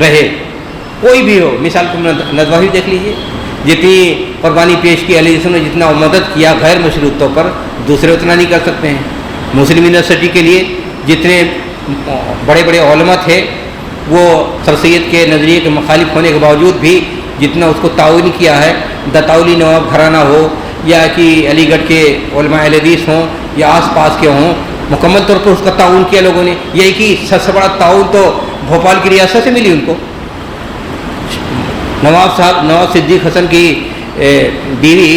رہے، کوئی بھی ہو۔ مثال کو ندوہ بھی دیکھ لیجئے، جتنی قربانی پیش کی علیہ السلام نے، جتنا مدد کیا غیر مشروط طور پر، دوسرے اتنا نہیں کر سکتے ہیں۔ مسلم یونیورسٹی کے لیے جتنے بڑے بڑے علماء تھے وہ سر سید کے نظریے کے مخالف ہونے کے باوجود بھی جتنا اس کو تعاون کیا ہے، دتاولی نواب گھرانہ ہو یا کہ علی گڑھ کے علماء اہل حدیث ہوں یا آس پاس کے ہوں، مکمل طور پر اس کا تعاون کیا لوگوں نے۔ یہی کہ سب سے بڑا تعاون تو بھوپال کی ریاست سے ملی ان کو۔ نواب صدیق حسن کی بیوی،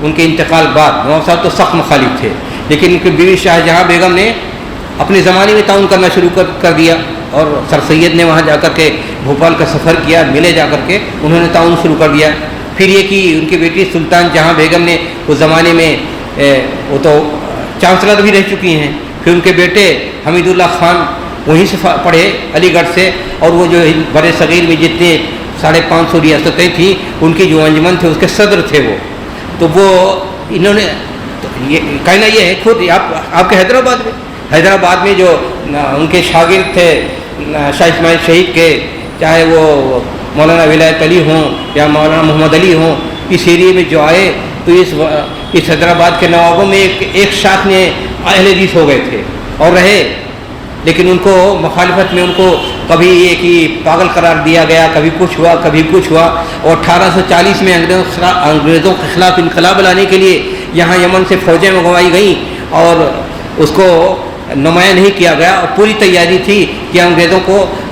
ان کے انتقال بعد نواب صاحب تو سخت مخالف تھے، لیکن ان کی بیوی شاہجہاں بیگم نے اپنے زمانے میں تعاون کرنا شروع کر دیا، اور سر سید نے وہاں جا کر کے بھوپال کا سفر کیا، ملے جا کر کے انہوں نے تعاون شروع کر دیا۔ پھر یہ کہ ان کی بیٹی سلطان جہاں بیگم نے اس زمانے میں وہ تو چانسلر بھی رہ چکی ہیں، پھر ان کے بیٹے حمید اللہ خان وہیں سے پڑھے علی گڑھ سے، اور وہ جو بر صغیر میں جتنے 550 ریاستیں تھیں ان کی جو انجمن تھے اس کے صدر تھے وہ، تو وہ انہوں نے یہ کہنا یہ ہے خود آپ کے حیدرآباد میں جو ان کے شاگرد تھے شاہ اسماعیل شہید کے، چاہے وہ مولانا ولایت علی ہوں یا مولانا محمد علی ہوں، اس ایریے میں جو آئے تو اس حیدرآباد کے نوابوں میں ایک شاخ میں اہل حدیث ہو گئے تھے اور رہے، لیکن ان کو مخالفت میں ان کو کبھی یہ کہ پاگل قرار دیا گیا، کبھی کچھ ہوا کبھی کچھ ہوا، اور 1840 میں انگریزوں کے خلاف انقلاب لانے کے لیے یہاں یمن سے فوجیں منگوائی گئیں اور اس کو نمایاں نہیں کیا گیا، اور پوری تیاری تھی کہ انگریزوں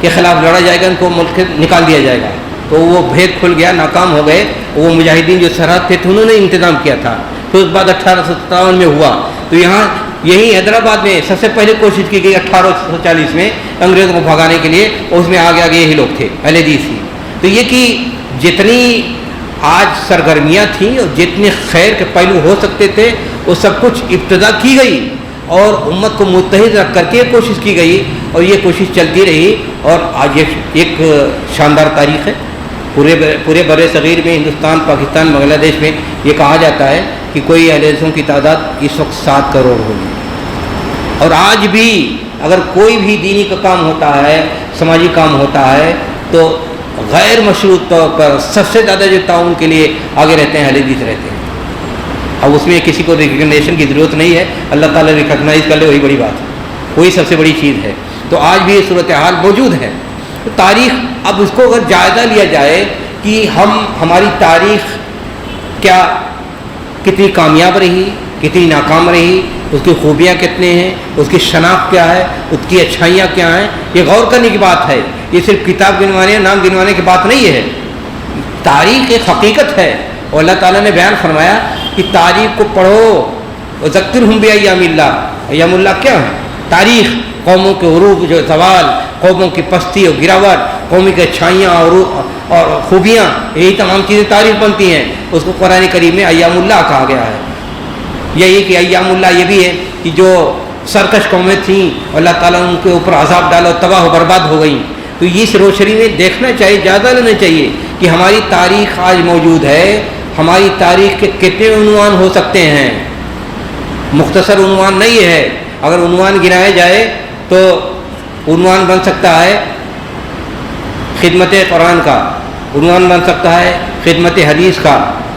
کے خلاف لڑا جائے گا، ان کو ملک نکال دیا جائے گا، تو وہ بھید کھل گیا، ناکام ہو گئے۔ وہ مجاہدین جو سرحد تھے انہوں نے انتظام کیا تھا، پھر اس بعد 1857 میں ہوا، تو یہاں یہی حیدرآباد میں سب سے پہلے کوشش کی گئی 1840 میں انگریزوں کو بھگانے کے لیے، اور اس میں آگے یہی لوگ تھے اہل حدیث ہی۔ تو یہ کہ جتنی آج سرگرمیاں تھیں اور جتنے خیر کے پہلو ہو سکتے تھے وہ سب کچھ ابتدا کی گئی اور امت کو متحد رکھ کر کے کوشش کی گئی، اور یہ کوشش چلتی رہی، اور آج ایک شاندار تاریخ ہے پورے بر صغیر میں، ہندوستان، پاکستان، بنگلہ دیش میں یہ کہا جاتا ہے کہ کوئی اہل حدیثوں کی تعداد اس وقت 7 کروڑ ہوگی، اور آج بھی اگر کوئی بھی دینی کا کام ہوتا ہے، سماجی کام ہوتا ہے، تو غیر مشروط طور پر سب سے زیادہ جو تعاون کے لیے آگے رہتے ہیں اہل حدیث رہتے ہیں۔ اب اس میں کسی کو ریکگنیشن کی ضرورت نہیں ہے، اللہ تعالیٰ ریکگنائز کر لے وہی بڑی بات ہے، وہی سب سے بڑی چیز ہے۔ تو آج بھی یہ صورتحال موجود ہے۔ تو تاریخ، اب اس کو اگر جائزہ لیا جائے کہ ہماری تاریخ کتنی کامیاب رہی، کتنی ناکام رہی، اس کی خوبیاں کتنے ہیں، اس کی شناخت کیا ہے، اس کی اچھائیاں کیا ہیں، یہ غور کرنے کی بات ہے۔ یہ صرف کتاب گنوانے، نام گنوانے کی بات نہیں ہے، تاریخ ایک حقیقت ہے، اور اللہ تعالیٰ نے بیان فرمایا کہ تاریخ کو پڑھو، وذکرہم بایام اللہ۔ ایام اللہ کیا ہے؟ تاریخ، قوموں کے عروج و زوال، قوموں کی پستی اور گراوٹ، قومی کی اچھائیاں اور خوبیاں، یہی تمام چیزیں تاریخ بنتی ہیں۔ اس کو قرآن کریم میں ایام اللہ کہا گیا ہے۔ یہی کہ ایام اللہ یہ بھی ہے کہ جو سرکش قومیں تھیں اللہ تعالیٰ ان کے اوپر عذاب ڈالا اور تباہ و برباد ہو گئیں، تو اس روشنی میں دیکھنا چاہیے، جائزہ لینا چاہیے کہ ہماری تاریخ آج موجود ہے، ہماری تاریخ کے کتنے عنوان ہو سکتے ہیں۔ مختصر عنوان نہیں ہے، اگر عنوان گنائے جائے تو عنوان بن سکتا ہے خدمت قرآن کا، عنوان بن سکتا ہے خدمت حدیث کا،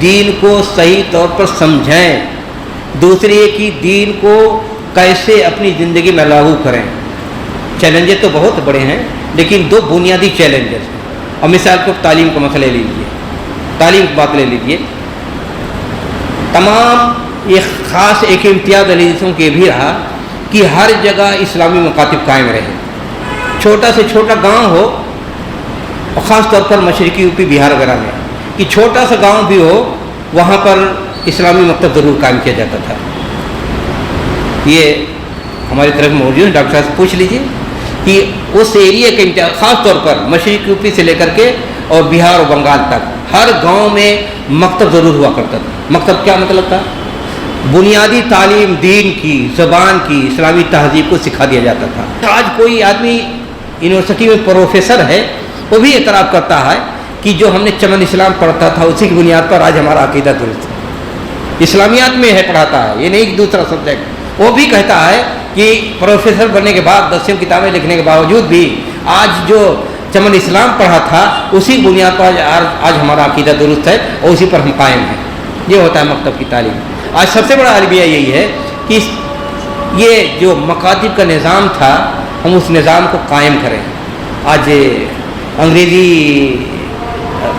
دین کو صحیح طور پر سمجھیں، دوسرے کی دین کو کیسے اپنی زندگی میں لاگو کریں۔ چیلنجز تو بہت بڑے ہیں، لیکن دو بنیادی چیلنجز ہیں۔ اور مثال کو تعلیم کا مسئلہ لے لیجیے، تعلیم کی بات لے لیجیے، تمام ایک خاص ایک امتیاز علی حدیثوں کے بھی رہا کہ ہر جگہ اسلامی مکاتب قائم رہے، چھوٹا سے چھوٹا گاؤں ہو، اور خاص طور پر مشرقی یو پی بہار وغیرہ میں کہ چھوٹا سا گاؤں بھی ہو وہاں پر اسلامی مکتب ضرور قائم کیا جاتا تھا۔ یہ ہماری طرف موجود ہے، ڈاکٹر صاحب سے پوچھ لیجیے کہ اس ایریا کے امتیاز خاص طور پر مشرقی یو پی سے لے کر کے اور بہار اور بنگال تک ہر گاؤں میں مکتب ضرور ہوا کرتا تھا۔ مکتب کیا مطلب تھا؟ بنیادی تعلیم دین کی، زبان کی، اسلامی تہذیب کو سکھا دیا جاتا تھا۔ آج کوئی آدمی یونیورسٹی میں پروفیسر ہے، وہ بھی اعتراف کرتا ہے کہ جو ہم نے چمن اسلام پڑھتا تھا اسی کی بنیاد پر آج ہمارا عقیدہ درست ہے، اسلامیات میں ہے پڑھاتا ہے، یہ نہیں ایک دوسرا سبجیکٹ۔ وہ بھی کہتا ہے کہ پروفیسر بننے کے بعد 10 کتابیں لکھنے کے باوجود بھی آج جو چمن اسلام پڑھا تھا اسی بنیاد پر آج ہمارا عقیدہ درست ہے اور اسی پر ہم قائم ہیں۔ یہ ہوتا ہے مکتب کی تعلیم۔ آج سب سے بڑا المیہ یہی ہے کہ یہ جو مکاتب کا نظام تھا ہم اس نظام کو قائم کریں۔ آج انگریزی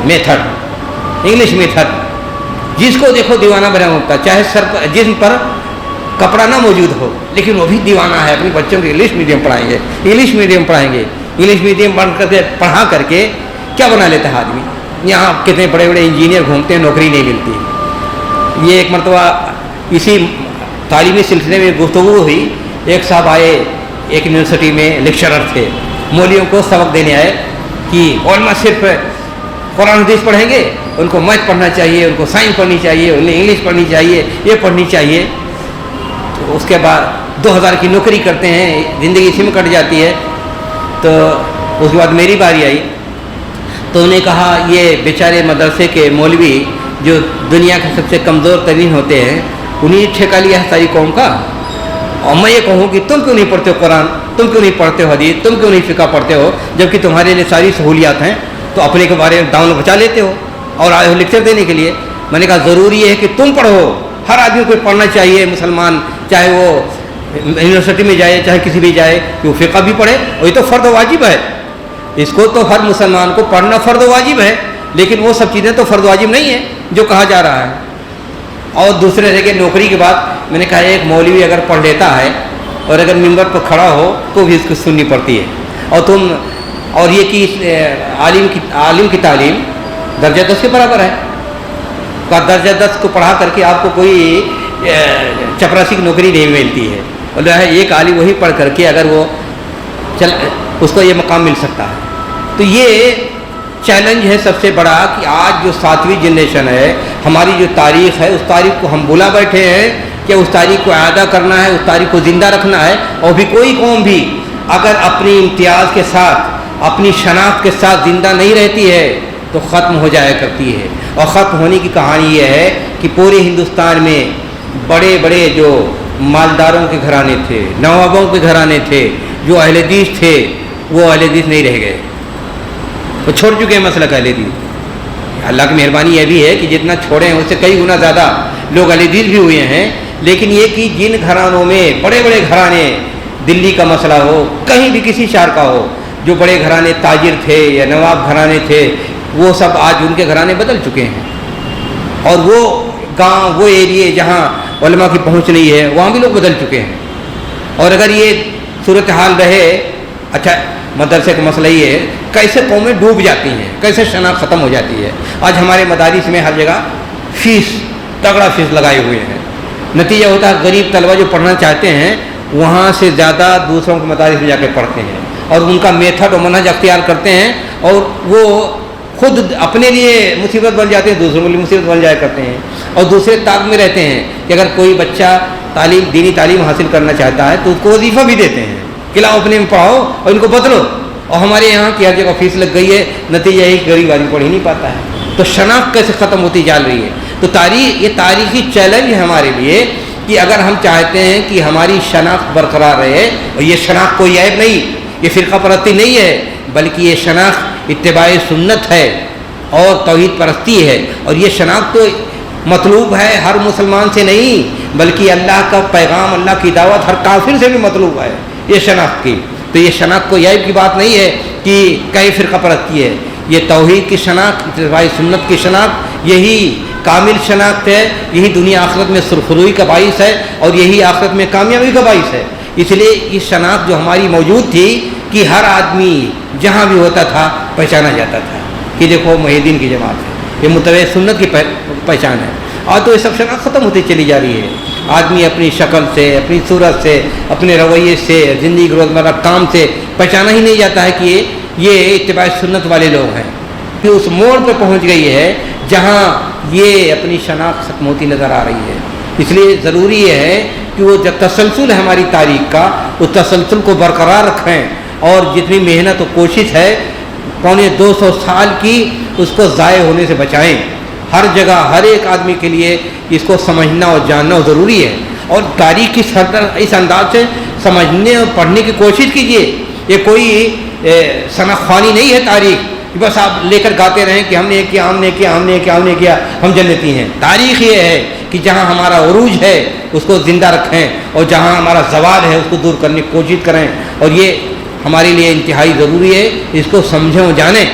میتھڈ، انگلش میتھڈ، جس کو دیکھو دیوانہ بنا ہوتا ہے، چاہے سر پر جسم پر کپڑا نہ موجود ہو لیکن وہ بھی دیوانہ ہے، اپنے بچوں کو انگلش میڈیم پڑھائیں گے، انگلش میڈیم پڑھائیں گے، انگلش میڈیم پڑھا کر کے کیا بنا لیتا ہے آدمی؟ یہاں کتنے بڑے بڑے انجینئر گھومتے ہیں، نوکری نہیں ملتی۔ یہ ایک مرتبہ اسی تعلیمی سلسلے میں گفتگو ہوئی، ایک صاحب آئے ایک یونیورسٹی میں لیکچرر تھے، مولویوں کو سبق دینے آئے کہ علماء صرف قرآن حدیث پڑھیں گے، ان کو میتھ پڑھنا چاہیے، ان کو سائنس پڑھنی چاہیے، انہیں انگلش پڑھنی چاہیے، یہ پڑھنی چاہیے۔ تو اس کے بعد 2000 کی نوکری کرتے ہیں، زندگی اسی میں کٹ جاتی ہے۔ تو اس کے بعد میری باری آئی تو انہیں کہا یہ بیچارے مدرسے کے مولوی جو دنیا کے سب سے کمزور ترین ہوتے ہیں انہیں ٹھیکہ لیا ہے ساری قوم کا، اور میں یہ کہوں کہ تم کیوں نہیں پڑھتے ہو قرآن، تم کیوں نہیں پڑھتے ہو حدیث، تم کیوں نہیں فقہ پڑھتے ہو، جبکہ تمہارے لیے ساری سہولیات ہیں، تو اپنے کے بارے میں داؤں بچا لیتے ہو اور آئے ہو لیکچر دینے کے لیے۔ میں نے کہا ضروری ہے کہ تم پڑھو، ہر آدمی کو پڑھنا چاہیے، مسلمان چاہے وہ یونیورسٹی میں جائے چاہے کسی بھی جائے کہ وہ فقہ بھی پڑھے، اور یہ تو فرض و واجب ہے، اس کو تو ہر مسلمان کو پڑھنا فرض و واجب ہے، لیکن وہ سب چیزیں تو فرض و واجب نہیں ہیں جو کہا جا رہا ہے۔ اور دوسرے جگہ نوکری کے بعد میں نے کہا ایک مولوی اگر پڑھ لیتا ہے اور اگر ممبر پر کھڑا ہو تو بھی اس کو سننی پڑتی ہے، اور یہ کہ عالم کی تعلیم درجہ 10 کے برابر ہے، درجہ 10 کو پڑھا کر کے آپ کو کوئی چپراسی کی نوکری نہیں ملتی ہے، اور ایک عالم وہی پڑھ کر کے اگر وہ اس کو یہ مقام مل سکتا ہے۔ تو یہ چیلنج ہے سب سے بڑا کہ آج جو 7ویں جنریشن ہے، ہماری جو تاریخ ہے اس تاریخ کو ہم بھلا بیٹھے ہیں کہ اس تاریخ کو اعادہ کرنا ہے، اس تاریخ کو زندہ رکھنا ہے، اور بھی کوئی قوم بھی اگر اپنی امتیاز کے ساتھ اپنی شناخت کے ساتھ زندہ نہیں رہتی ہے تو ختم ہو جایا کرتی ہے۔ اور ختم ہونے کی کہانی یہ ہے کہ پورے ہندوستان میں بڑے بڑے جو مالداروں کے گھرانے تھے، نوابوں کے گھرانے تھے، جو اہل حدیث تھے وہ اہل حدیث نہیں رہ گئے، وہ چھوڑ چکے ہیں مسلک اہل حدیث۔ اللہ کی مہربانی یہ بھی ہے کہ جتنا چھوڑے ہیں اس سے کئی گنا زیادہ لوگ اہل حدیث بھی ہوئے ہیں، لیکن یہ کہ جن گھرانوں میں بڑے بڑے گھرانے، دلی کا مسئلہ ہو، کہیں بھی کسی شہر کا ہو، جو بڑے گھرانے تاجر تھے یا نواب گھرانے تھے، وہ سب آج ان کے گھرانے بدل چکے ہیں، اور وہ گاؤں وہ ایریے جہاں علماء کی پہنچ نہیں ہے وہاں بھی لوگ بدل چکے ہیں۔ اور اگر یہ صورتحال رہے، اچھا مدرسے کا مسئلہ یہ ہے کیسے قومیں ڈوب جاتی ہیں، کیسے شناخت ختم ہو جاتی ہے۔ آج ہمارے مدارس میں ہر جگہ فیس، تگڑا فیس لگائے ہوئے ہیں، نتیجہ ہوتا ہے غریب طلبہ جو پڑھنا چاہتے ہیں وہاں سے زیادہ دوسروں کے مدارس میں جا کے پڑھتے ہیں، اور ان کا میتھڈ اور منہج اختیار کرتے ہیں، اور وہ خود اپنے لیے مصیبت بن جاتے ہیں، دوسروں کے لیے مصیبت بن جایا کرتے ہیں، اور دوسرے طاق میں رہتے ہیں کہ اگر کوئی بچہ دینی تعلیم حاصل کرنا چاہتا ہے تو اس کو وظیفہ بھی دیتے ہیں کہ لاؤ اپنے میں پڑھاؤ اور ان کو بدلو، اور ہمارے یہاں کی ہر جگہ فیس لگ گئی ہے، نتیجہ ایک غریب آدمی پڑھ ہی نہیں پاتا ہے۔ تو شناخت کیسے ختم ہوتی جا رہی ہے۔ تو یہ تاریخی چیلنج ہے ہمارے لیے کہ اگر ہم چاہتے ہیں کہ ہماری شناخت برقرار رہے، اور یہ شناخت کوئی عیب نہیں، یہ فرقہ پرستی نہیں ہے، بلکہ یہ شناخت اتباع سنت ہے اور توحید پرستی ہے، اور یہ شناخت تو مطلوب ہے ہر مسلمان سے نہیں، بلکہ اللہ کا پیغام، اللہ کی دعوت ہر کافر سے بھی مطلوب ہے یہ شناخت کی۔ تو یہ شناخت کوئی عیب کی بات نہیں ہے کہ کئی فرقہ پرستی ہے، یہ توحید کی شناخت، اتباع سنت کی شناخت، یہی کامل شناخت ہے، یہی دنیا آخرت میں سرخروئی کا باعث ہے اور یہی آخرت میں کامیابی کا باعث ہے۔ اس لیے یہ شناخت جو ہماری موجود تھی کہ ہر آدمی جہاں بھی ہوتا تھا پہچانا جاتا تھا کہ دیکھو محی الدین کی جماعت ہے، یہ متبع سنت کی پہچان ہے۔ اور تو یہ سب شناخت ختم ہوتی چلی جا رہی ہے، آدمی اپنی شکل سے، اپنی صورت سے، اپنے رویے سے، زندگی کے روزمرہ کام سے پہچانا ہی نہیں جاتا ہے کہ یہ اتباع سنت والے لوگ ہیں۔ پھر اس موڑ پہ پہنچ گئی ہے جہاں یہ اپنی شناخت ختم ہوتی نظر آ رہی ہے۔ اس لیے ضروری یہ ہے کہ وہ جو تسلسل ہے ہماری تاریخ کا، اس تسلسل کو برقرار رکھیں اور جتنی محنت و کوشش ہے 250 سال کی اس کو ضائع ہونے سے بچائیں۔ ہر جگہ ہر ایک آدمی کے لیے اس کو سمجھنا اور جاننا ضروری ہے، اور تاریخ کی اس انداز سے سمجھنے اور پڑھنے کی کوشش کیجیے۔ یہ کوئی ثنا خوانی نہیں ہے تاریخ کہ بس آپ لے کر گاتے رہیں کہ ہم نے کیا، ہم نے کیا، ہم نے کیا، ہم نے کیا، ہم جنتی ہیں۔ تاریخ یہ ہے کہ جہاں ہمارا عروج ہے اس کو زندہ رکھیں اور جہاں ہمارا زوال ہے اس کو دور کرنے کی کوشش کریں، اور یہ ہمارے لیے انتہائی ضروری ہے، اس کو سمجھیں اور جانیں۔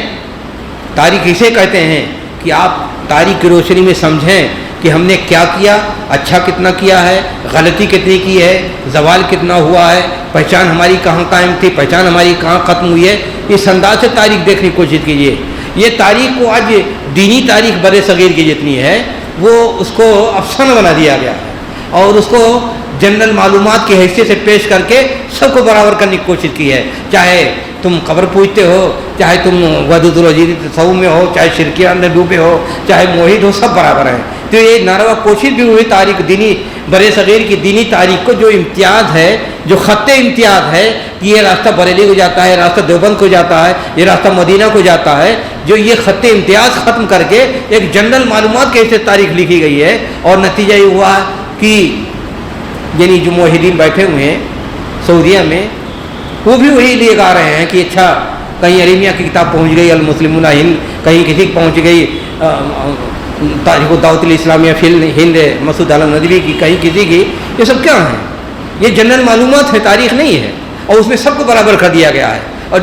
تاریخ اسے کہتے ہیں کہ آپ تاریخ کی روشنی میں سمجھیں کہ ہم نے کیا کیا، اچھا کتنا کیا ہے، غلطی کتنی کی ہے، زوال کتنا ہوا ہے، پہچان ہماری کہاں قائم تھی، پہچان ہماری کہاں ختم ہوئی ہے۔ اس انداز سے تاریخ دیکھنے کی کوشش کیجیے۔ یہ تاریخ کو آج دینی تاریخ بر صغیر کی جتنی ہے وہ اس کو افسانہ بنا دیا گیا ہے، اور اس کو جنرل معلومات کی حیثیت سے پیش کر کے سب کو برابر کرنے کی کوشش کی ہے۔ چاہے تم قبر پوجتے ہو، چاہے تم ودود الوجید تصوف میں ہو، چاہے شرکیہ اندر ڈوبے ہو، چاہے موحد ہو، سب برابر ہیں۔ تو یہ ناروا کوشش بھی ہوئی تاریخ دینی بر صغیر کی دینی تاریخ کو جو امتیاز ہے، جو خط امتیاز ہے کہ یہ راستہ بریلی کو جاتا ہے، راستہ دیوبند کو جاتا ہے، یہ راستہ مدینہ کو جاتا ہے، جو یہ خط امتیاز ختم کر کے ایک جنرل معلومات کے حیثیت تاریخ لکھی گئی ہے، اور نتیجہ یہ ہوا کہ یعنی جو موحدین بیٹھے ہوئے ہیں سعودیہ میں وہ بھی وہی لیے گا رہے ہیں کہ اچھا کہیں اریمیہ کی کتاب پہنچ گئی المسلمون ہند، کہیں کسی کی پہنچ گئی تاریخ الدعوت الاسلامیہ فی ہند مسعود عالم ندوی کی، کہیں کسی کی۔ یہ سب کیا ہیں؟ یہ جنرل معلومات ہے، تاریخ نہیں ہے، اور اس میں سب کو برابر کر دیا گیا ہے اور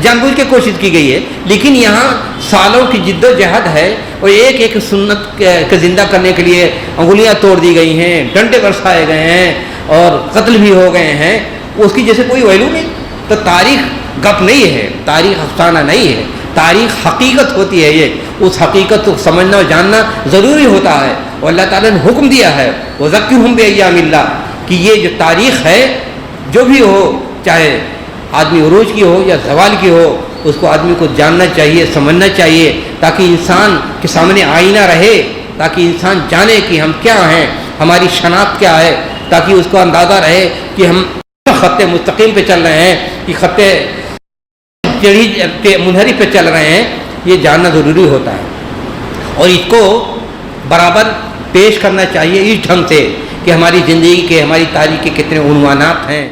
جان بوجھ کے کوشش کی گئی ہے۔ لیکن یہاں سالوں کی جد و جہد ہے اور ایک ایک سنت کے زندہ کرنے کے لیے انگلیاں توڑ دی گئی ہیں، ڈنڈے برسائے گئے ہیں اور قتل بھی ہو گئے ہیں، اس کی جیسے کوئی ویلو نہیں۔ تو تاریخ گپ نہیں ہے، تاریخ افسانہ نہیں ہے، تاریخ حقیقت ہوتی ہے۔ یہ اس حقیقت کو سمجھنا اور جاننا ضروری ہوتا ہے، اور اللہ تعالیٰ نے حکم دیا ہے وَذَكِّرْهُمْ بِأَيَّامِ اللَّهِ کہ یہ جو تاریخ ہے جو بھی ہو، چاہے آدمی عروج کی ہو یا زوال کی ہو، اس کو آدمی کو جاننا چاہیے، سمجھنا چاہیے، تاکہ انسان کے سامنے آئینہ رہے، تاکہ انسان جانے کہ ہم کیا ہیں، ہماری شناخت کیا ہے، تاکہ اس کو اندازہ رہے کہ ہم خط مستقیم پہ چل رہے ہیں کہ خط منحرف پہ چل رہے ہیں۔ یہ جاننا ضروری ہوتا ہے، اور اس کو برابر پیش کرنا چاہیے اس ڈھنگ سے کہ ہماری زندگی کے، ہماری تاریخ کے کتنے عنوانات ہیں۔